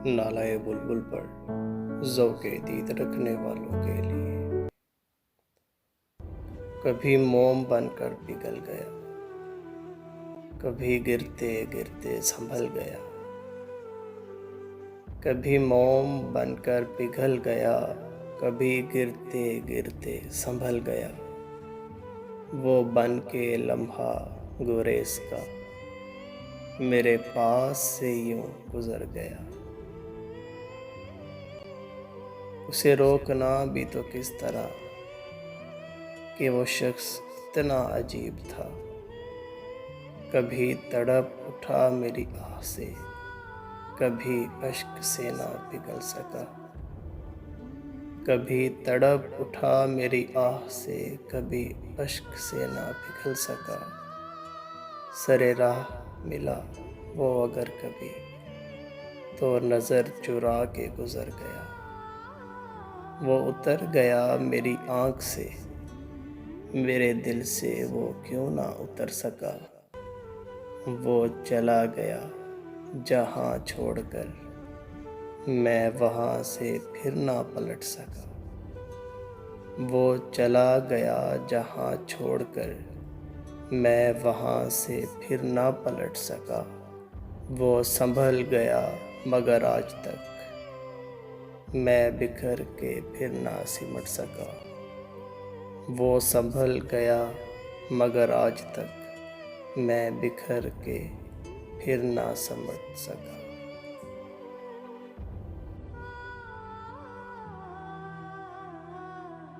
نالائے بلبل پر ذوق دید رکھنے والوں کے لیے۔ کبھی موم بن کر پگھل گیا، کبھی گرتے گرتے سنبھل گیا۔ کبھی موم بن کر پگھل گیا، کبھی گرتے گرتے سنبھل گیا۔ وہ بن کے لمحہ گریز کا میرے پاس سے یوں گزر گیا۔ اسے روکنا بھی تو کس طرح کہ وہ شخص اتنا عجیب تھا۔ کبھی تڑپ اٹھا میری آہ سے، کبھی اشک سے نہ پگھل سکا۔ کبھی تڑپ اٹھا میری آہ سے، کبھی اشک سے نہ پگھل سکا۔ سر راہ ملا وہ اگر کبھی تو نظر چرا کے گزر گیا۔ وہ اتر گیا میری آنکھ سے، میرے دل سے وہ کیوں نہ اتر سکا۔ وہ چلا گیا جہاں چھوڑ کر میں وہاں سے پھر نہ پلٹ سکا۔ وہ چلا گیا جہاں چھوڑ کر میں وہاں سے پھر نہ پلٹ سکا۔ وہ سنبھل گیا مگر آج تک میں بکھر کے پھر نہ سمٹ سکا۔ وہ سنبھل گیا مگر آج تک میں بکھر کے پھر نہ سمٹ سکا۔